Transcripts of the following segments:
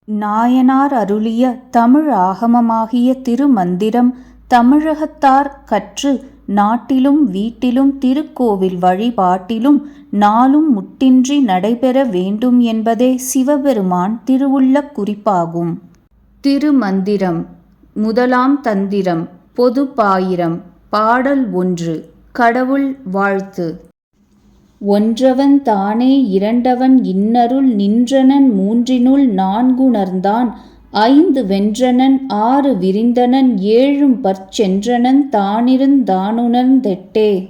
நாயனார் அருளிய தமிழ் ஆகமமாகிய திருமந்திரம் தமிழகத்தார் கற்று நாட்டிலும் வீட்டிலும் திருக்கோவில் வழிபாட்டிலும் நாளும் முட்டின்றி நடைபெற வேண்டும் என்பதே சிவபெருமான் திருவுள்ளக் குறிப்பாகும். திருமந்திரம். முதலாம் தந்திரம். பொதுப்பாயிரம். பாடல் 1. கடவுள் வாழ்த்து. ஒன்றவன் தானே இரண்டவன் இன்னருள் நின்றனன் மூன்றினுள் நான்குணர்ந்தான் ஐந்து வென்றனன் ஆறு விரிந்தனன் ஏழும் பற்சென்றனன் தானிருந்தானுணர்ந்தெட்டே.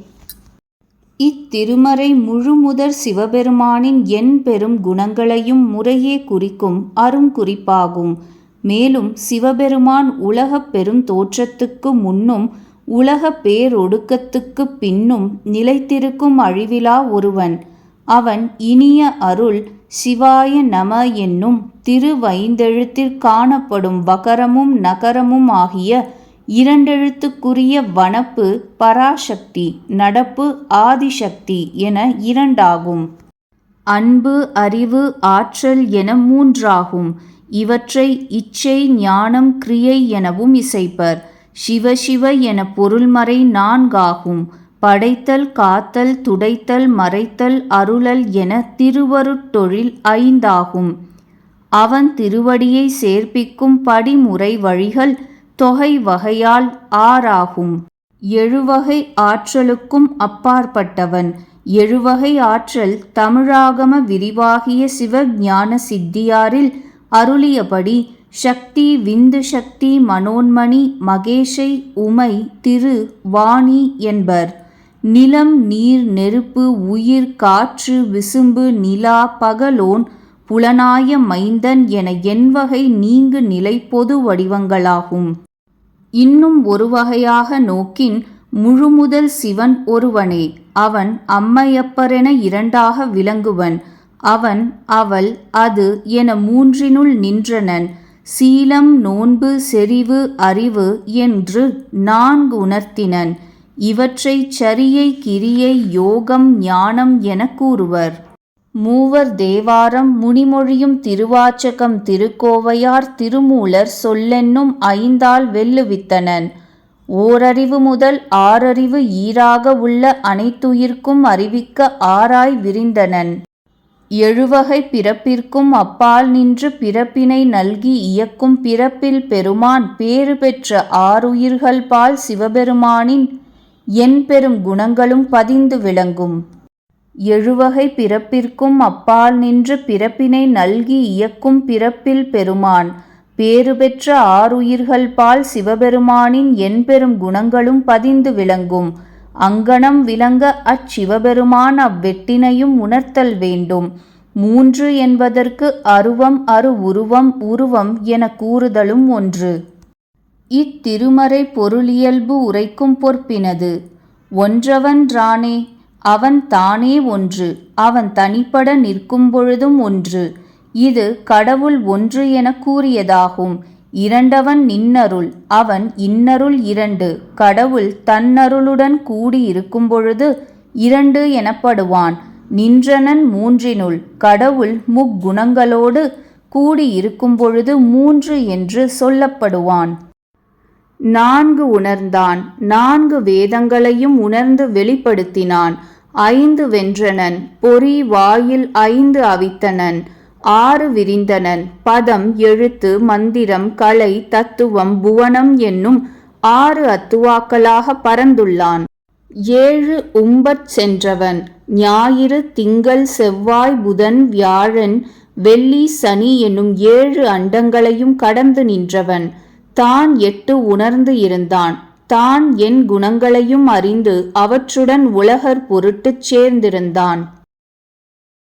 இத்திருமறை முழுமுதற் சிவபெருமானின் எண்பெரும் குணங்களையும் முறையே குறிக்கும் அருங்குறிப்பாகும். மேலும் சிவபெருமான் உலகப் பெரும் தோற்றத்துக்கு முன்னும் உலக பேரொடுக்கத்துக்குப் பின்னும் நிலைத்திருக்கும் அழிவிலா ஒருவன். அவன் இனிய அருள் சிவாய நம என்னும் திருவைந்தெழுத்திற் காணப்படும் வகரமும் நகரமும் ஆகிய இரண்டெழுத்துக்குரிய வனப்பு பராசக்தி, நடப்பு ஆதிசக்தி என இரண்டாகும். அன்பு, அறிவு, ஆற்றல் என மூன்றாகும். இவற்றை இச்சை, ஞானம், கிரியை எனவும் இசைப்பர். சிவசிவ என பொருள்மறை நான்காகும். படைத்தல், காத்தல், துடைத்தல், மறைத்தல், அருளல் என திருவருட்டொழில் ஐந்தாகும். அவன் திருவடியை சேர்ப்பிக்கும் படிமுறை வழிகள் தொகை வகையால் ஆறாகும். எழுவகை ஆற்றலுக்கும் அப்பாற்பட்டவன். எழுவகை ஆற்றல் தமிழாகம விரிவாகிய சிவஞான சித்தியாரில் அருளியபடி சக்தி, விந்து சக்தி, மனோன்மணி, மகேஷை, உமை, திரு, வாணி என்பர். நிலம், நீர், நெருப்பு, உயிர், காற்று, விசும்பு, நிலா, பகலோன், புலனாய மைந்தன் என எண்வகை நீங்கு நிலை பொது வடிவங்களாகும். இன்னும் ஒரு வகையாக நோக்கின் முழுமுதல் சிவன் ஒருவனே. அவன் அம்மையப்பரென இரண்டாக விளங்குவன். அவன், அவள், அது என மூன்றினுள் நின்றனன். சீலம், நோன்பு, செறிவு, அறிவு என்று நான்கு உணர்த்தினன். இவற்றைச் சரியை, கிரியை, யோகம், ஞானம் என கூறுவர். மூவர் தேவாரம், முனிமொழியும், திருவாச்சகம், திருக்கோவையார், திருமூலர் சொல்லென்னும் ஐந்தால் வெல்லுவித்தனன். ஓரறிவு முதல் ஆறறிவு ஈறாக உள்ள அனைத்துயிர்க்கும் அறிவிக்க ஆராய் விரிந்தனன். எழுவகை பிறப்பிற்கும் அப்பால் நின்று பிறப்பினை நல்கி இயக்கும் பிறப்பில் பெருமான் பேறு பெற்ற ஆறுயிர்கள் பால் சிவபெருமானின் எண்பெரும் குணங்களும் பதிந்து விளங்கும். எழுவகை பிறப்பிற்கும் அப்பால் நின்று பிறப்பினை நல்கி இயக்கும் பிறப்பில் பெருமான் பேறு பெற்ற ஆறுயிர்கள் பால் சிவபெருமானின் எண்பெரும் குணங்களும் பதிந்து விளங்கும். அங்கனம் விளங்க அச்சிவபெருமான் அவ்வெட்டினையும் உணர்த்தல் வேண்டும். மூன்று என்பதற்கு அருவம், அரு உருவம், உருவம் என கூறுதலும் ஒன்று. இத்திருமறை பொருளியல்பு உரைக்கும் பொற்பினது. ஒன்றவன்றானே, அவன் தானே ஒன்று, அவன் தனிப்பட நிற்கும் பொழுதும் ஒன்று. இது கடவுள் ஒன்று என கூறியதாகும். இரண்டவன் நின்னருள், அவன் இன்னருள் இரண்டு. கடவுள் தன்னருளுடன் கூடி இருக்கும் பொழுது இரண்டு எனப்படுவான். நின்றனன் மூன்றினுள், கடவுள் முக்குணங்களோடு கூடி இருக்கும் பொழுது மூன்று என்று சொல்லப்படுவான். நான்கு உணர்ந்தான், நான்கு வேதங்களையும் உணர்ந்து வெளிப்படுத்தினான். ஐந்து வென்றனன், பொறி வாயில் ஐந்து அவித்தனன். ஆறு விரிந்தனன், பதம், எழுத்து, மந்திரம், கலை, தத்துவம், புவனம் என்னும் ஆறு அத்துவாக்களாக பரந்துள்ளான். ஏழு உம்பற் சென்றவன், ஞாயிறு, திங்கள், செவ்வாய், புதன், வியாழன், வெள்ளி, சனி என்னும் ஏழு அண்டங்களையும் கடந்து நின்றவன். தான் எட்டு உணர்ந்து இருந்தான். தான் என் குணங்களையும் அறிந்து அவற்றுடன் உலகர் பொருட்டுச் சேர்ந்திருந்தான்.